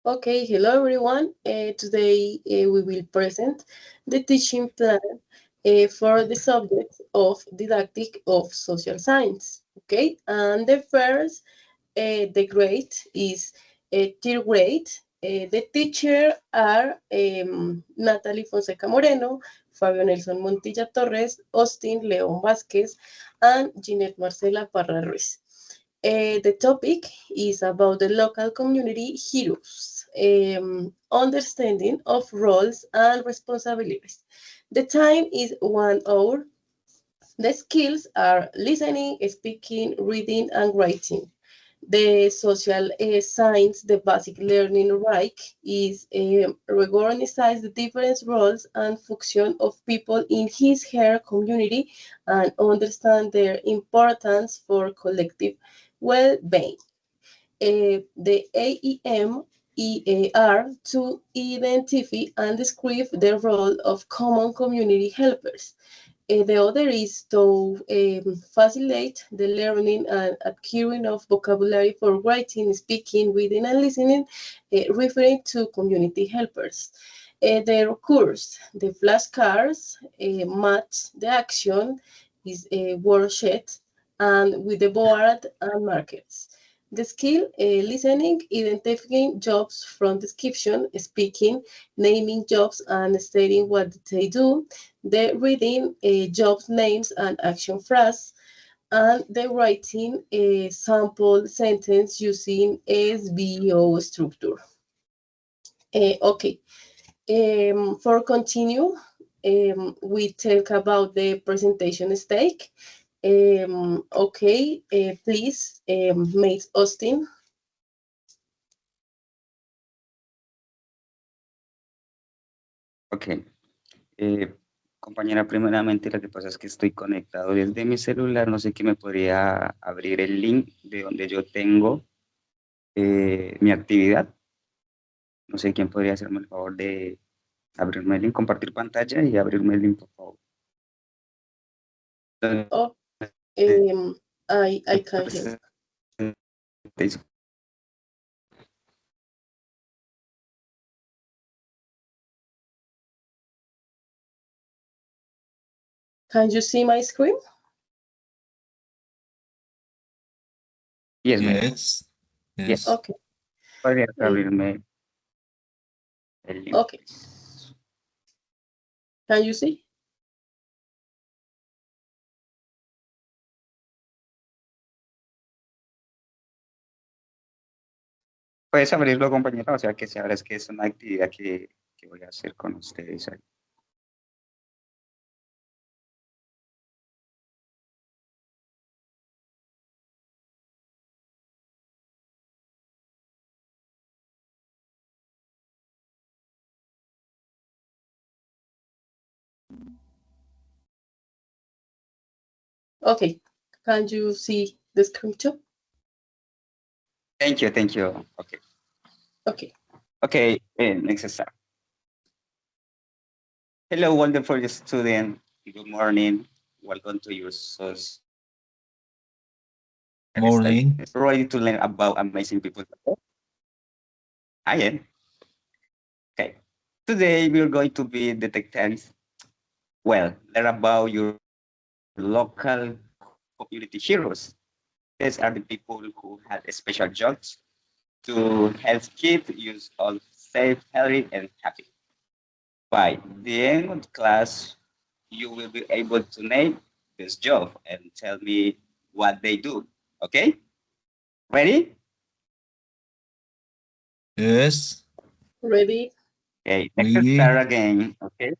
Okay, hello everyone. Today we will present the teaching plan for the subject of didactic of social science. Okay, and the first, the grade is third grade. The teacher are Natalie Fonseca Moreno, Fabio Nelson Montilla Torres, Austin León Vázquez, and Ginette Marcela Parra Ruiz. The topic is about the local community heroes, understanding of roles and responsibilities. The time is 1 hour. The skills are listening, speaking, reading, and writing. The social science, the basic learning right is recognize the different roles and function of people in his her community and understand their importance for collective well-being. The AEM EAR to identify and describe the role of common community helpers. The other is to facilitate the learning and acquiring of vocabulary for writing, speaking, reading, and listening, referring to community helpers. Their course, the flashcards, match the action, is a worksheet, and with the board and markers. The skill, listening, identifying jobs from description, speaking, naming jobs and stating what they do, the reading jobs names and action phrase, and the writing a sample sentence using SVO structure. Okay, for continue, we talk about the presentation stake. Okay, please, Mate Austin. Ok. Compañera, primeramente lo que pasa es que estoy conectado desde mi celular. No sé quién me podría abrir el link de donde yo tengo mi actividad. No sé quién podría hacerme el favor de abrirme el link, compartir pantalla y abrirme el link, por favor. Oh, I can help. Can you see my screen? Yes, ma'am. Yes. Yes. Okay. Podría abrirme el link. Okay. Can you see? Puedes abrirlo, compañera, o sea que sabrás que es una actividad que voy a hacer con ustedes ahí. Okay. Can you see the screen too? Thank you, thank you. Okay. Okay. Okay, next step. Hello, wonderful student. Good morning. Welcome to your source. Morning. Ready to learn about amazing people. I am. Okay. Today we're going to be detectives. Well, learn about your local community heroes. These are the people who had special jobs to help kids use all safe, healthy, and happy. By the end of the class, you will be able to name this job and tell me what they do. Okay? Ready? Yes. Ready? Okay, let's We start again. Okay.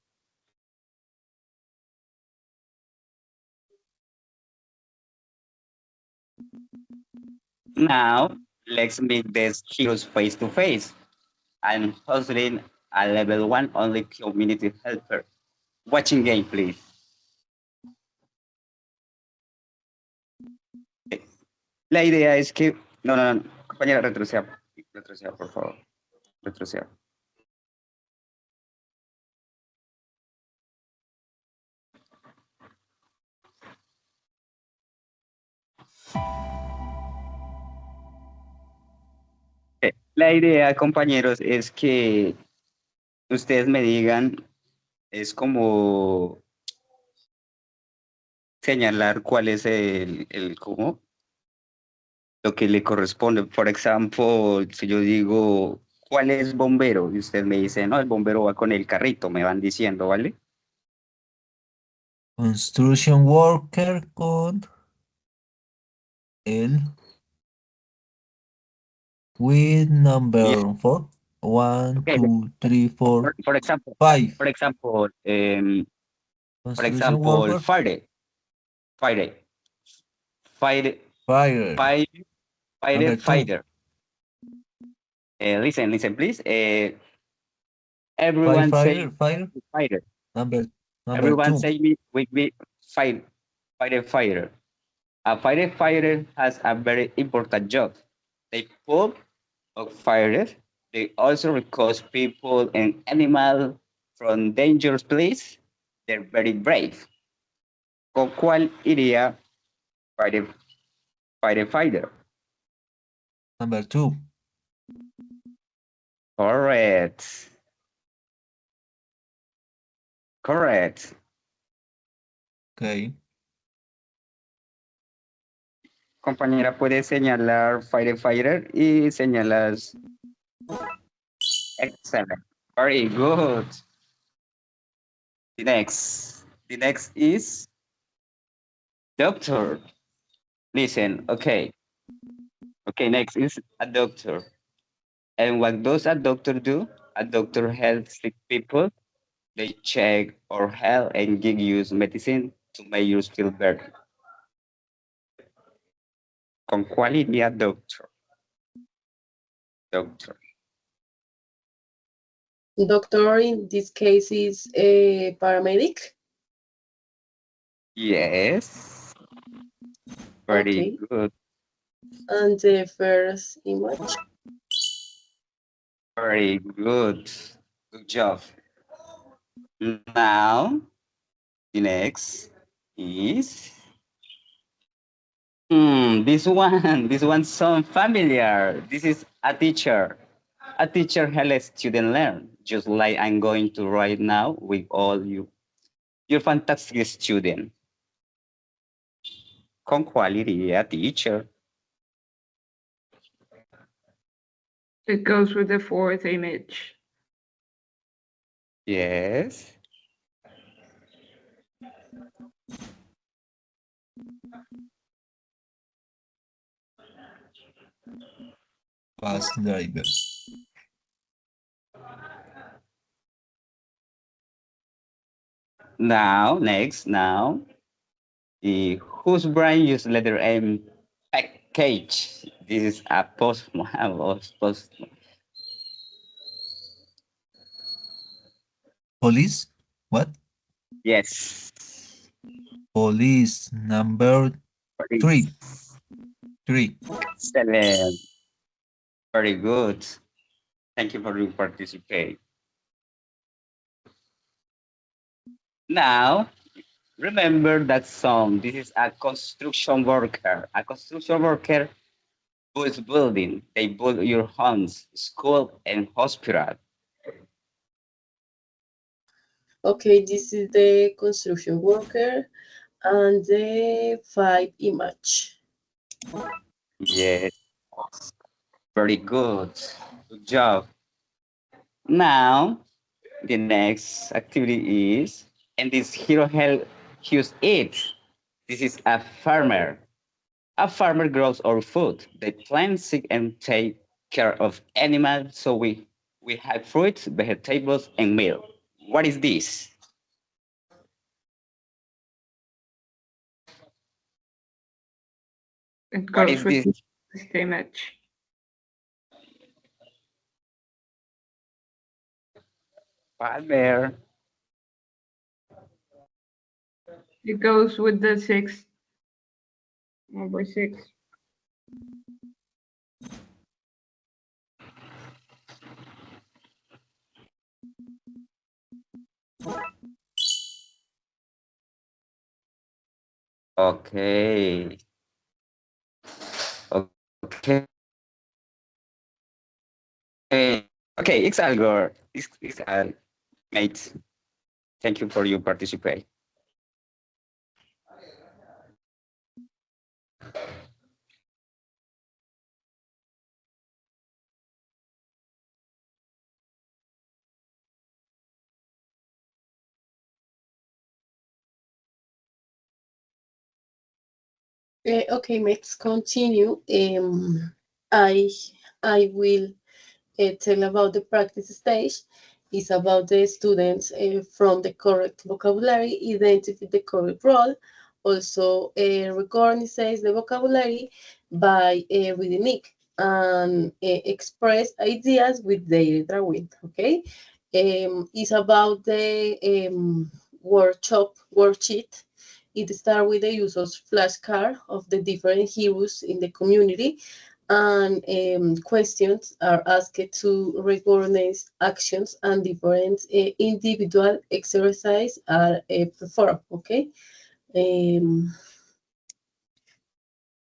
Now, let's meet these heroes face to face. I'm hosting a level 1 only community helper. Watching game, please. La idea es que... No, no, no. Compañera, retroceda. Retroceda, por favor. Retroceda. La idea, compañeros, es que ustedes me digan, es como señalar cuál es cómo, lo que le corresponde. Por ejemplo, si yo digo, ¿cuál es bombero? Y usted me dice, no, el bombero va con el carrito, me van diciendo, ¿vale? Construction worker con el with Bien, number four. One, ok. two, three, four, Por ejemplo, five. por ejemplo, por Construction example, worker, Friday, Friday, fire. Friday, Friday, Number two, fighter. Listen, please. Everyone say fire. fighter. Number number Everyone two. say me with me fight, fighter. A firefighter has a very important job. They put of fires. They also rescue people and animals from dangerous places. They're very brave. ¿Con cuál iría fire, firefighter? Number two. Correct. Correct. Okay. Compañera, puede señalar firefighter y señalas excellent. Very good. The next is doctor. Listen, okay. Okay, next is a doctor. And what does a doctor do? A doctor helps sick people. They check or help and give you medicine to make you feel better. Con quality a doctor. Doctor. Doctor in this case is a paramedic. Yes. Very Okay. good. And the first image. Very good. Good job. Now, the next is this one sounds familiar. This is a teacher. A teacher helps student learn, just like I'm going to right now with all you. You're fantastic student. Con quality, a teacher. It goes with the fourth image. Yes. Bus driver. Now, whose brain use letter M package? This is a post. Police. What? Yes. Police number Very three. Three. excellent. Very good. Thank you for your participate. Now, remember that song. This is a construction worker. A construction worker builds building. They build your homes, school, and hospital. Okay, this is the construction worker and the five image. Yes, very good. Good job. Now, the next activity is, and this hero help use it. This is a farmer. A farmer grows our food. They plant, seed, and take care of animals. So we have fruits, vegetables, and milk. What is this? It What goes is with this? the sixth image. Farmer. It goes with the sixth, number six. Okay. Okay. Okay, it's all good. It's all, mates. Thank you for your participation. Okay, let's continue. I I will tell about the practice stage. It's about the students from the correct vocabulary, identify the correct role, also recognize the vocabulary by reading it and express ideas with their drawing. Okay, it's about the worksheet. It starts with the use of flashcard of the different heroes in the community, and questions are asked to recognize actions, and different individual exercise are performed. Okay. Um,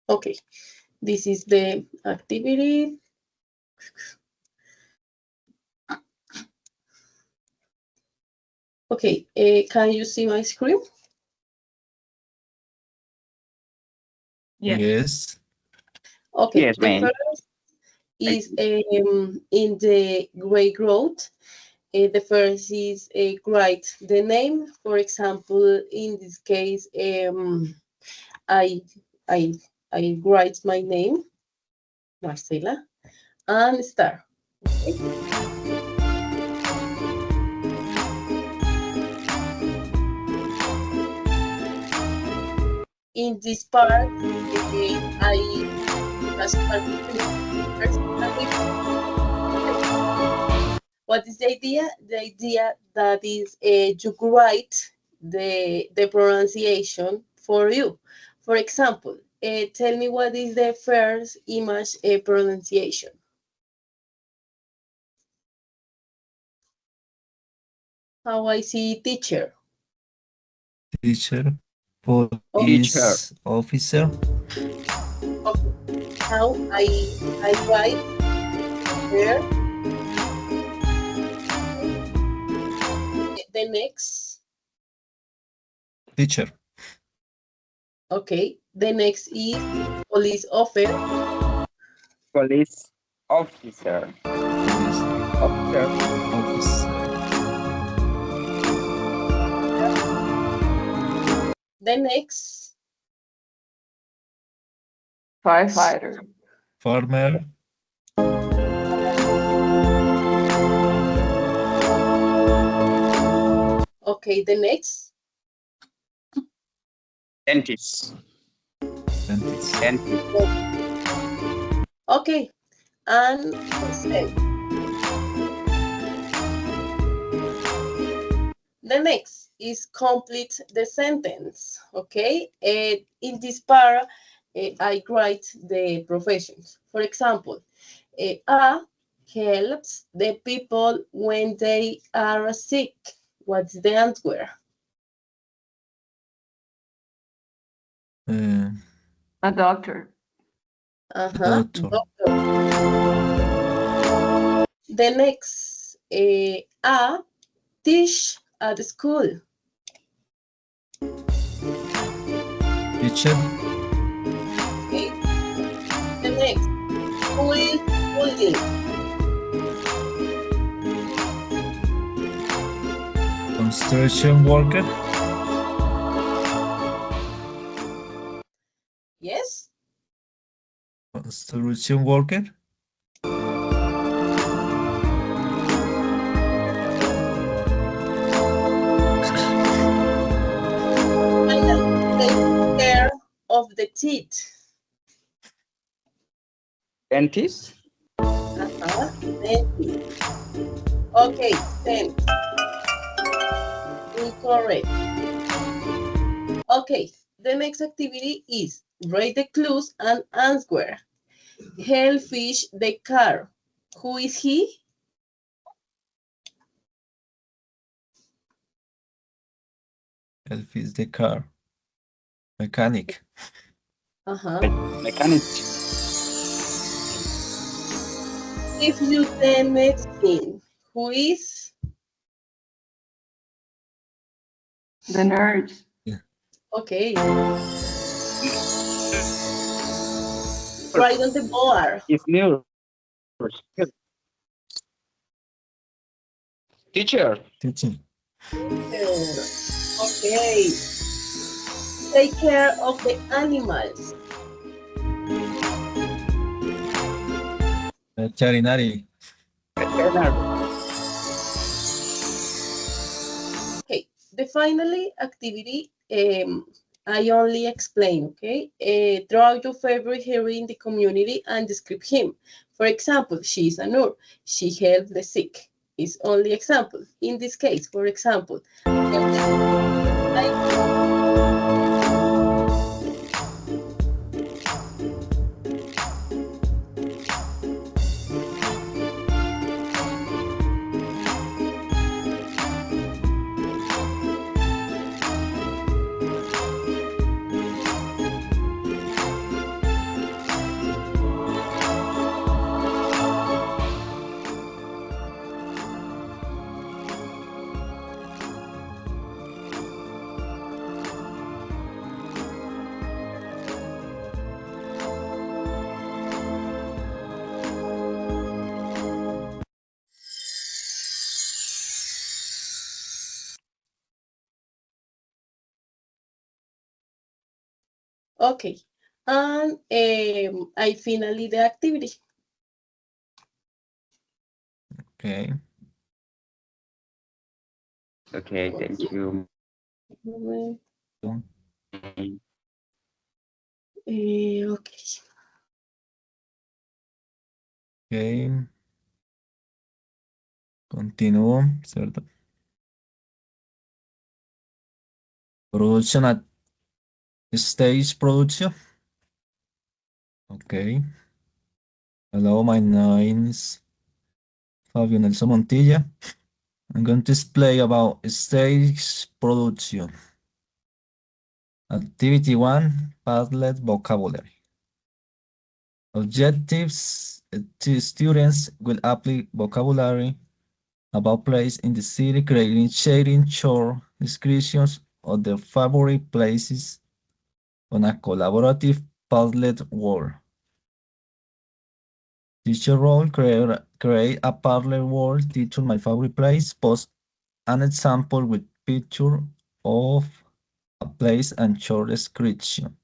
okay. This is the activity. Okay. Can you see my screen? Yes. Yes. Okay. Yes, The man. first is in the gray growth. The first is write the name. For example, in this case, I I I write my name, Marcela, and start. Okay? In this part, I ask first. Okay. What is the idea? The idea that is you write the pronunciation for you. For example, tell me what is the first image pronunciation. How I see teacher. Teacher. Teacher. Police officer. Okay. How I write there. The next. Teacher. Okay. The next is police officer. Police officer. Police Officer. officer. The next. Firefighter. Farmer. Okay. The next. Dentist. Dentist. Dentist. Okay. And present. The next is complete the sentence. Okay. In this part, I write the professions. For example, A helps the people when they are sick. What's the answer? Uh, A doctor. doctor. Doctor. The next, A teach at school. Teacher. Okay. The next, who is building? Construction worker. Yes. Construction worker. Finally, take care of the teeth. Dentist. Dentist. Okay, then incorrect. Okay, the next activity is write the clues and answer. Hellfish the car. Who is he? Elf is the car. Mechanic. Uh-huh. Mechanic. If you then next him, who is The nurse. okay, right on the board. It's news. Teacher. Teaching. Okay, take care of the animals. Veterinary. Veterinary. Okay, the finally activity I only explain, okay? Draw your favorite hero in the community and describe him. For example, she's a nurse. She helps the sick. Is only example. In this case, for example, okay, and I finally the activity. Okay. Okay, thank you. Okay. Okay. Continúo, ¿cierto? Production at stage production. Okay. Hello, my name is Fabio Nelson Montilla. I'm going to explain about stage production. Activity 1, Padlet vocabulary. Objectives: students will apply vocabulary about place in the city, creating, sharing short descriptions of their favorite places on a collaborative Padlet wall. Teacher role: create a Padlet wall, teach my favorite place, post an example with picture of a place and short description.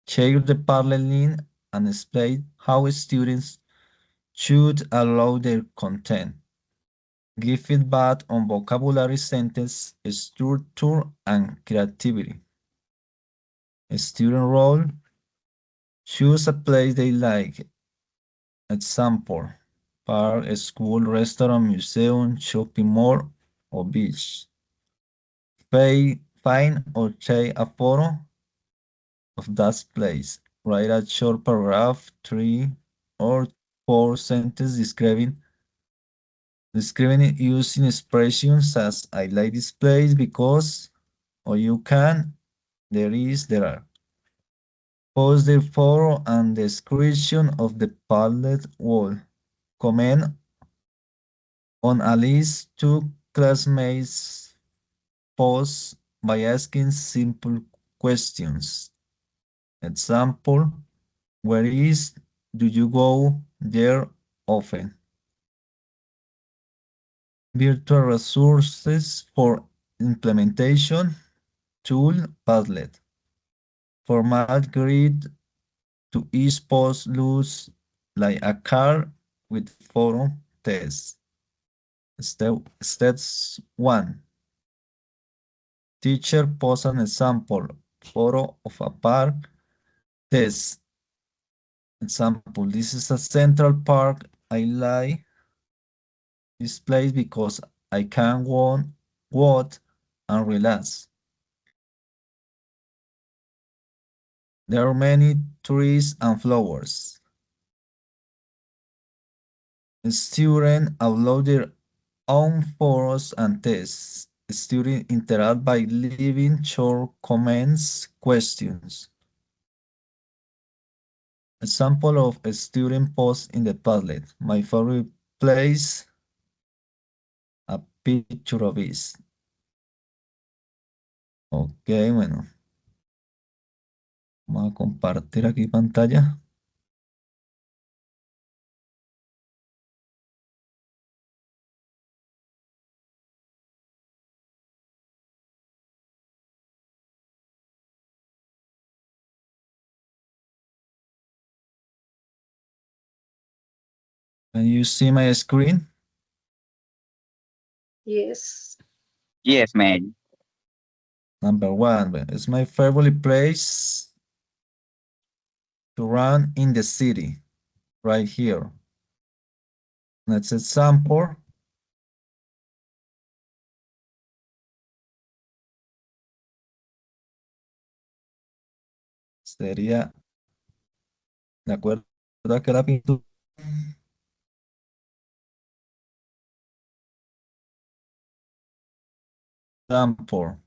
Share the Padlet link and explain how students should allow their content. Give feedback on vocabulary, sentence structure, and creativity. Student role: choose a place they like. Example: park, school, restaurant, museum, shopping mall, or beach. Find or take a photo of that place. Write a short paragraph, 3 or 4 sentences describing it using expressions as I like this place because, or you can, there is, there are. Post the photo and description of the Padlet wall. Comment on at least 2 classmates' posts by asking simple questions. Example: where is, do you go there often? Virtual resources for implementation. Tool: Padlet. Format grid to each post looks like a card with photo text. Steps 1. Teacher posts an example photo of a park. Test. Example: this is a central park. I like this place because I can walk and relax. There are many trees and flowers. Students upload their own photos and tests. Students interact by leaving 'short' comments, questions. Example of a student post in the Padlet. My favorite place, a picture of it. Ok, bueno, vamos a compartir aquí pantalla. Can you see my screen? Yes. Yes, man. Number one, well, it's my favorite place to run in the city, right here. Next example. Sería, de acuerdo a que la pintura. Example.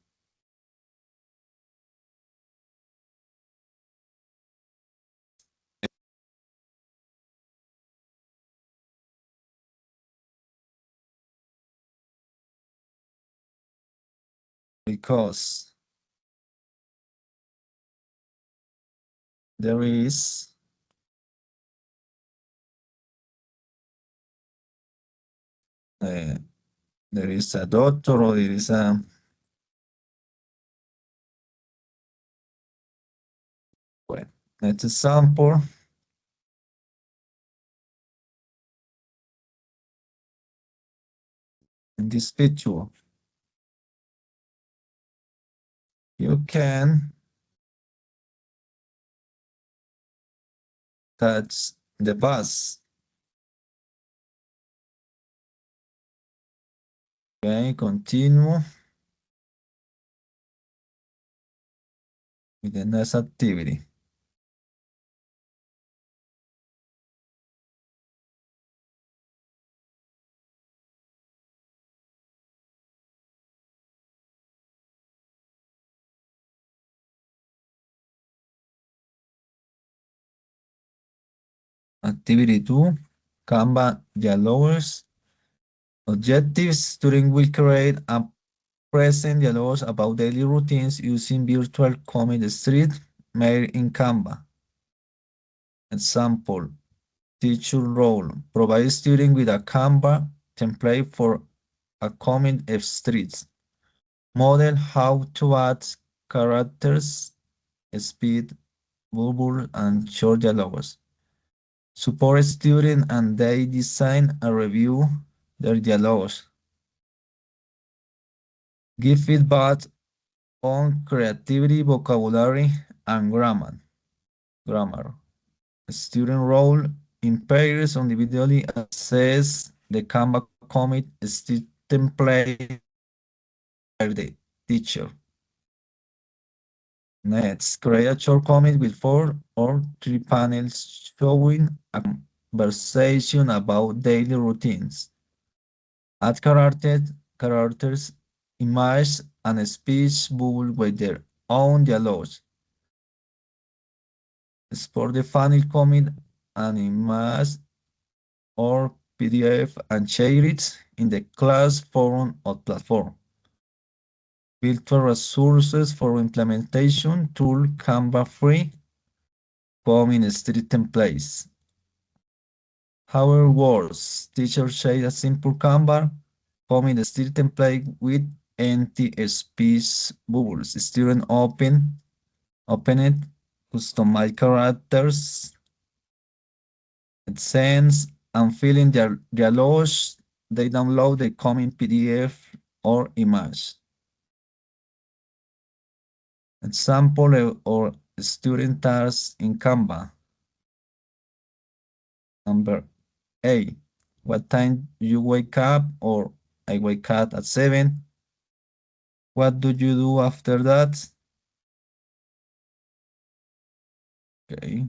Because there is uh, there is a doctor or there is a well, next example. In this picture, you can touch the bus. Okay, continue with the next activity. Activity 2, Canva dialogues. Objectives, student will create a present dialogues about daily routines using virtual comic street made in Canva. Example, teacher role, provide student with a Canva template for a comic streets. Model how to add characters, speed, bubble, and short dialogues. Support students and they design and review their dialogues. Give feedback on creativity, vocabulary, and grammar. Student role in pairs individually assess the Canva commit still template by the teacher. Next, create a short comic with 4 or 3 panels showing a conversation about daily routines. Add characters, images, and speech bubble with their own dialogues. Export the final comic and image or PDF and share it in the class forum or platform. Virtual resources for implementation tool Canva free, common street templates. How it works, teacher share a simple Canva, common street template with empty space bubbles. Student open it, customize characters, it sends and fill in their logs. They download the common PDF or image. Example or student tasks in Canva. Number A. What time you wake up? Or I wake up at 7. What do you do after that? Okay.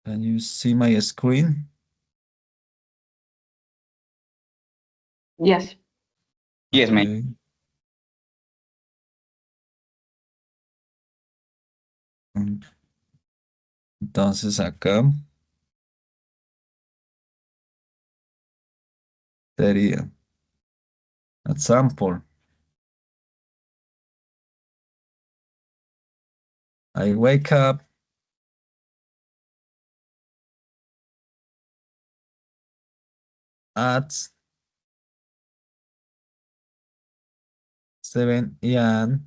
Can you see my screen? Yes. Yes, my. Okay. Mm, Entonces acá sería example. I wake up at 7 a.m.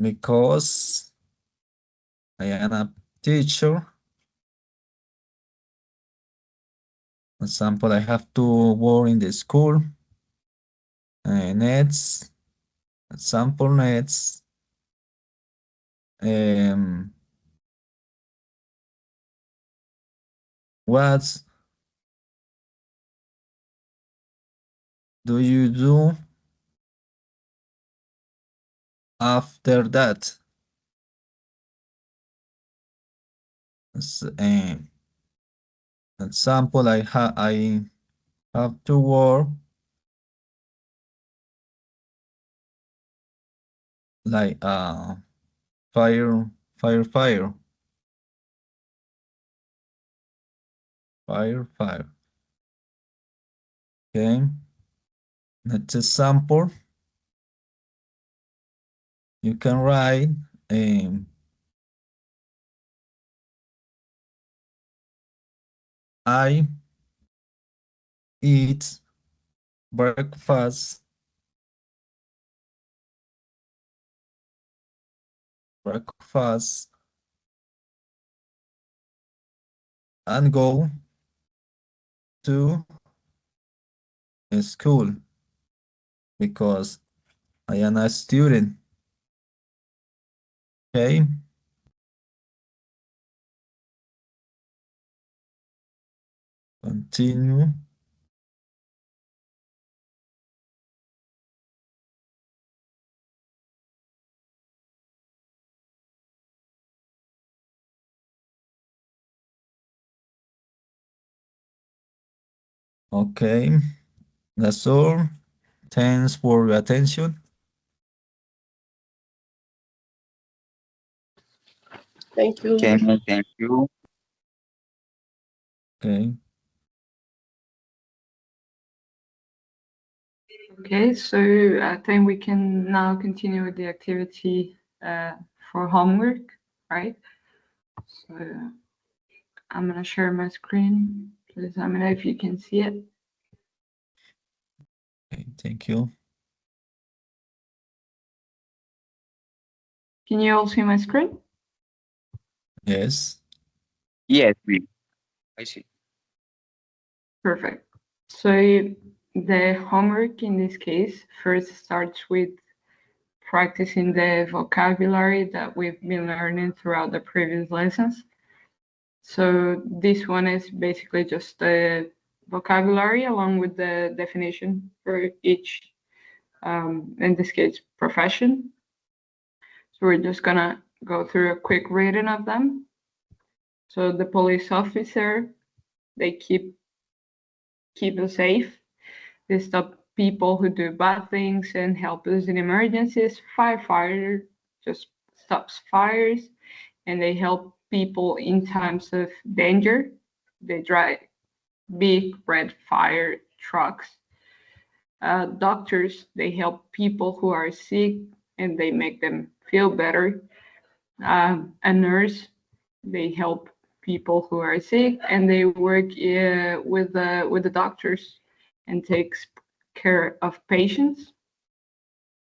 because I am a teacher. For example, I have to work in the school. Next, example next. Um, what do you do after that? Example, I have to work like fire fire fire fire fire. Okay. Next example, you can write I eat breakfast breakfast and go to school because I am a student. Okay. Continue. Okay. That's all. Thanks for your attention. Thank you. Okay, thank you. Okay. Okay, so I think we can now continue with the activity for homework, right? So I'm gonna share my screen. Please let me know if you can see it. Okay. Thank you. Can you all see my screen? Yes. Yes, me. I see. Perfect. So the homework in this case first starts with practicing the vocabulary that we've been learning throughout the previous lessons. So this one is basically just the vocabulary along with the definition for each, in this case, profession. So we're just gonna go through a quick reading of them. So the police officer, they keep us safe. They stop people who do bad things and help us in emergencies. Firefighter just stops fires and they help people in times of danger. They drive big red fire trucks. Doctors, they help people who are sick and they make them feel better. A nurse, they help people who are sick and they work with the doctors and takes care of patients.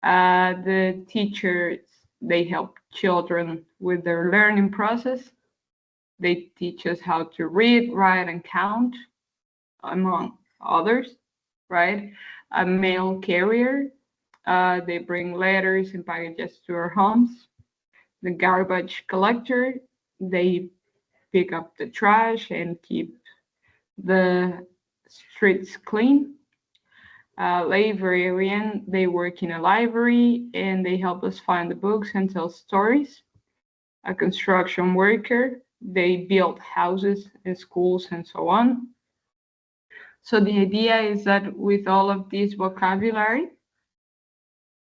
The teachers, they help children with their learning process. They teach us how to read, write, and count, among others, right? A mail carrier, they bring letters and packages to our homes. The garbage collector, they pick up the trash and keep the streets clean. Librarian, they work in a library and they help us find the books and tell stories. A construction worker, they build houses and schools and so on. So the idea is that with all of this vocabulary,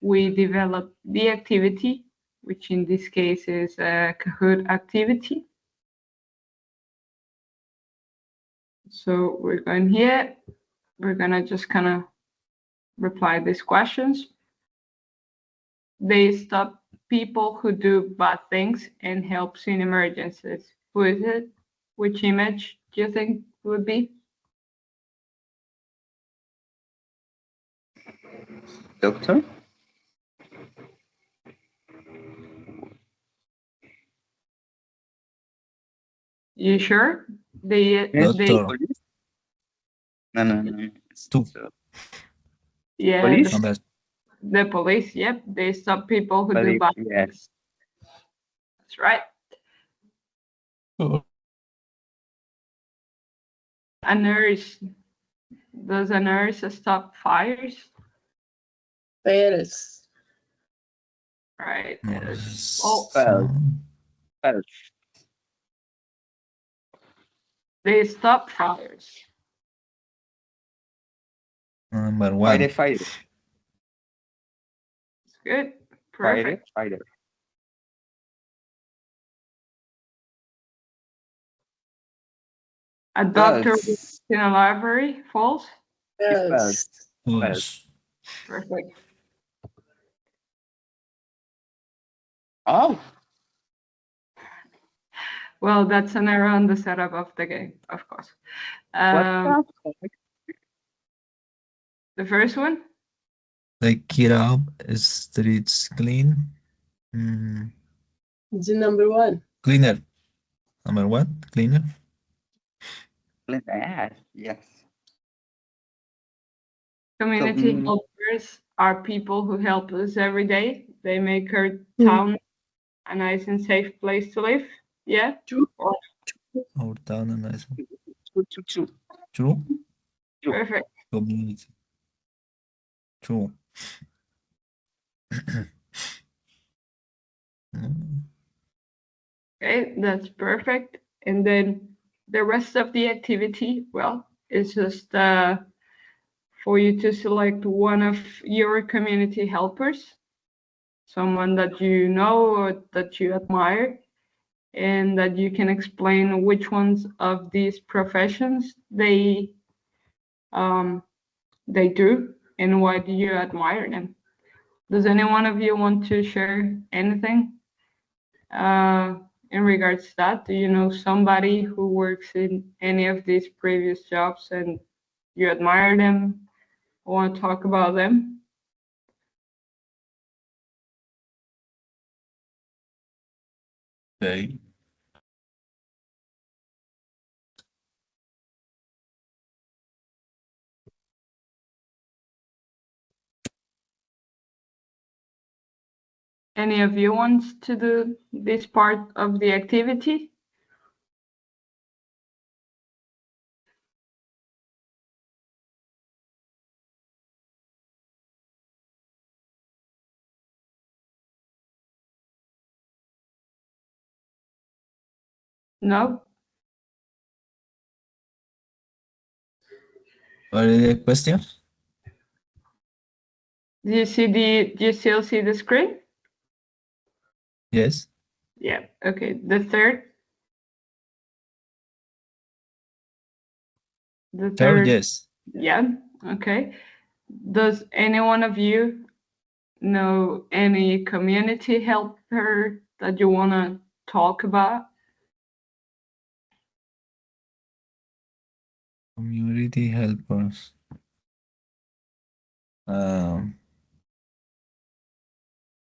we develop the activity, which in this case is a Kahoot activity. So we're going here, we're gonna just kind of reply these questions. They stop people who do bad things and helps in emergencies. Who is it? Which image do you think would be? Doctor? You sure? They Doctor. Police? No. Two. yeah, Police? Number the police. Yep, they stop people who do Police, bad yes. things. That's right. two. A nurse. Does a nurse stop fires? False. Right. Oh. Well, They stop fires. Number one. fire. It's good. Perfect. Fire. A doctor False. works in a library. False. False. False. Perfect. Oh, Well, that's an error on the setup of the game, of course. what the fuck? The first one? Take it up. Streets clean. Mm, It's the number one. Cleaner. Number one. Cleaner. Yes. Community Mm. helpers are people who help us every day. They make our town a nice and safe place to live. Yeah? True. Or Our town and nice. True. True. perfect. Community. True. Mm, Okay, that's perfect. And then the rest of the activity, well, it's just for you to select one of your community helpers, someone that you know or that you admire, and that you can explain which ones of these professions they do and why do you admire them. Does any one of you want to share anything in regards to that? Do you know somebody who works in any of these previous jobs and you admire them or want to talk about them? Okay. Any of you wants to do this part of the activity? No? What is the question? Do you still see the screen? Yes. Yeah, okay. The third. The Sure. third. Yes. Yeah, okay. Does any one of you know any community helper that you want to talk about? Community helpers. Um.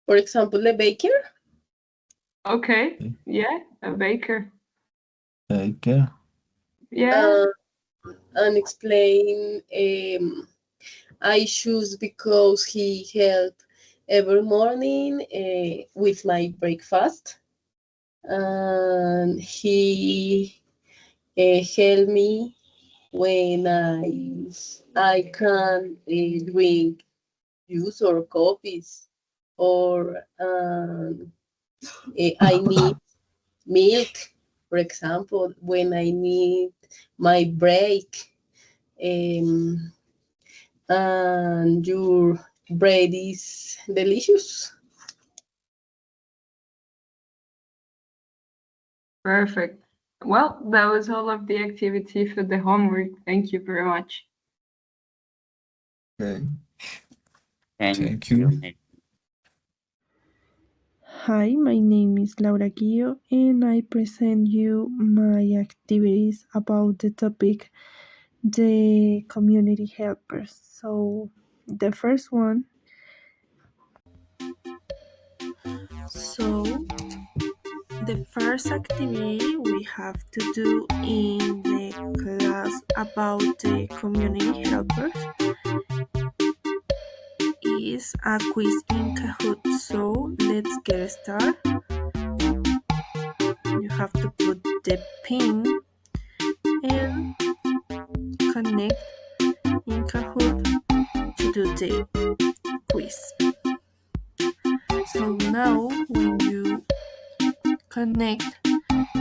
For example, the baker. Okay, Okay. yeah, a baker. Take care. Yeah, And explain I choose because he helped every morning with my breakfast, and he helped me when I can drink juice or coffees, or I need milk. For example, when I need my break, um, and your bread is delicious. Perfect. Well, that was all of the activity for the homework. Thank you very much. Okay. Thank Thank you. you. Hi, my name is Laura Guillo and I present you my activities about the topic the community helpers. So the first one, so the first activity we have to do in the class about the community helpers is a quiz in Kahoot. So let's get started. You have to put the pin and connect in Kahoot to do the quiz. So now when you connect,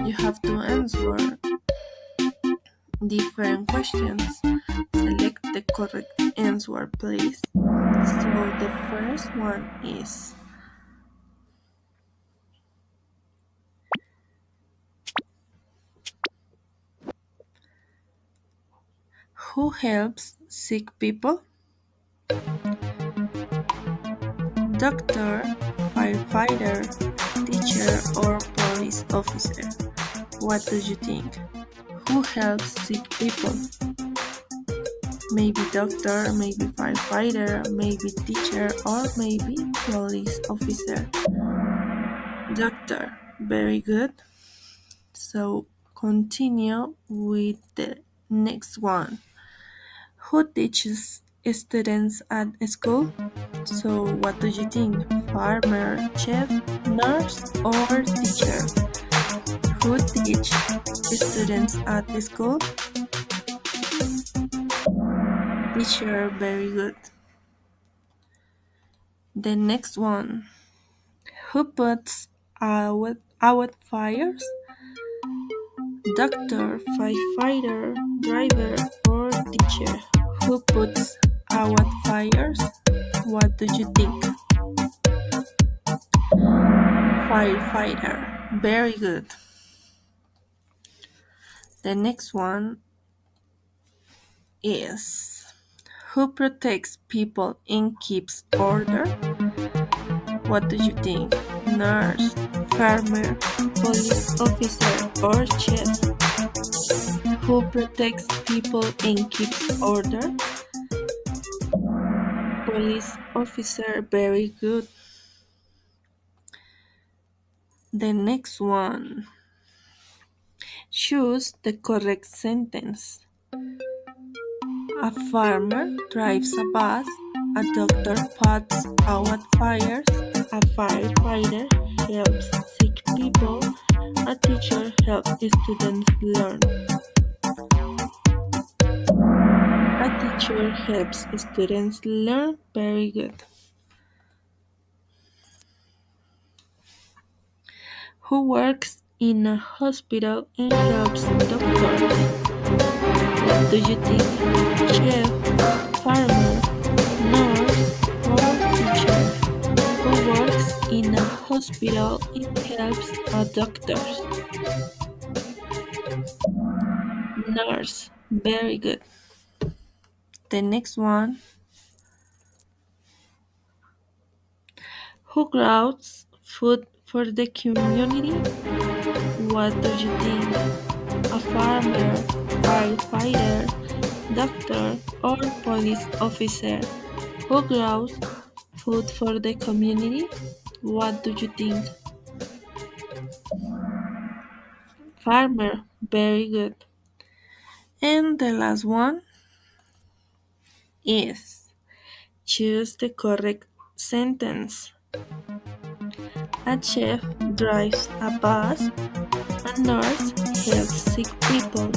you have to answer different questions. Select the correct answer, please. So the first one is, who helps sick people? Doctor, firefighter, teacher, or police officer? What do you think? Who helps sick people? Maybe doctor, maybe firefighter, maybe teacher, or maybe police officer. Doctor, very good. So continue with the next one. Who teaches students at school? So what do you think? Farmer, chef, nurse, or teacher? Who teach students at school? Teacher, very good. The next one. Who puts out fires? Doctor, firefighter, driver, or teacher? Who puts out fires? What do you think? Firefighter. Very good. The next one is, who protects people and keeps order? What do you think? Nurse, farmer, police officer, or chef? Who protects people and keeps order? Police officer, very good. The next one. Choose the correct sentence. A farmer drives a bus, a doctor puts out fires, a firefighter helps sick people, a teacher helps students learn. A teacher helps students learn, very good. Who works in a hospital and helps doctors? What do you think? Chef, farmer, nurse, or teacher? Who works in a hospital and helps a doctor? Nurse. Very good. The next one. Who grows food for the community? What do you think? A farmer, firefighter, doctor, or police officer? Who grows food for the community? What do you think? Farmer. Very good. And the last one is, choose the correct sentence. A chef drives a bus, a nurse helps sick people,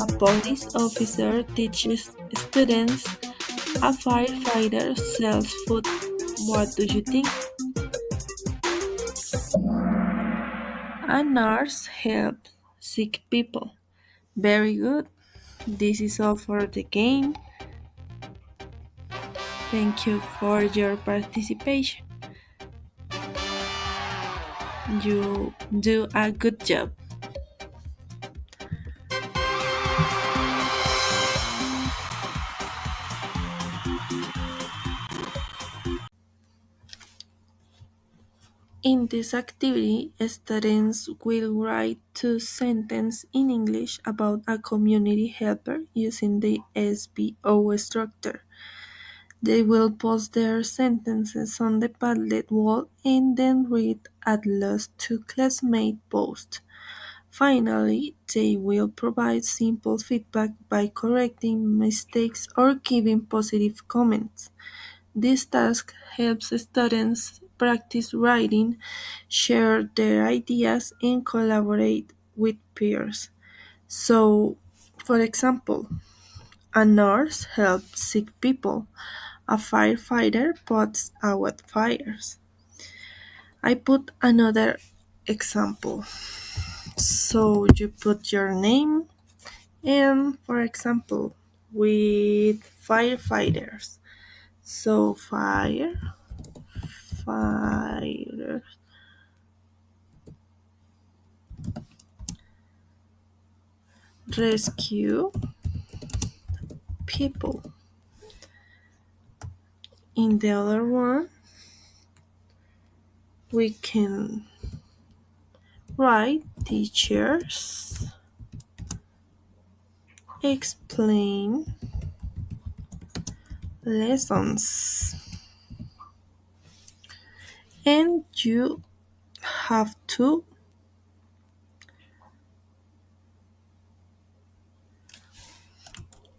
a police officer teaches students, a firefighter sells food. What do you think? A nurse helps sick people. Very good. This is all for the game. Thank you for your participation. You do a good job. In this activity, students will write 2 sentences in English about a community helper using the SVO structure. They will post their sentences on the Padlet wall and then read at last 2 classmate posts. Finally, they will provide simple feedback by correcting mistakes or giving positive comments. This task helps students practice writing, share their ideas, and collaborate with peers. So, for example, a nurse helps sick people. A firefighter puts out fires. I put another example. So you put your name and, for example, with firefighters. So fighter, rescue people. In the other one, we can write teachers explain lessons. And you have to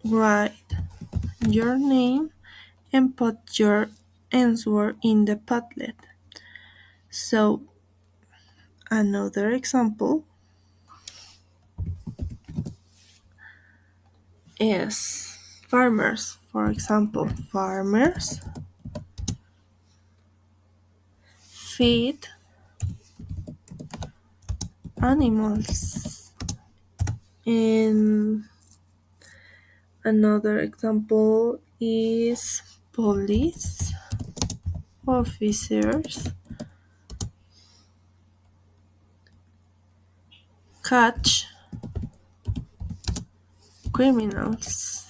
write your name and put your answer in the Padlet. So, another example is farmers. For example, farmers feed animals. And another example is police officers catch criminals.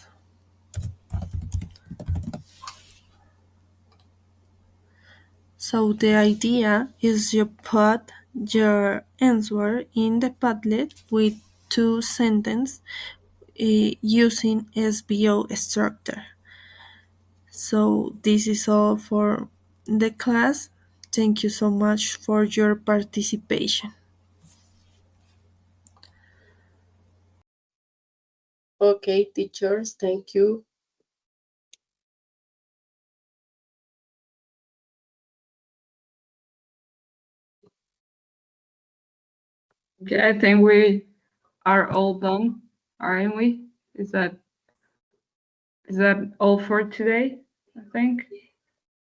So the idea is you put your answer in the Padlet with 2 sentences using SVO structure. So this is all for the class. Thank you so much for your participation. Okay, teachers, thank you. Okay, I think we are all done, aren't we? Is that all for today? I think.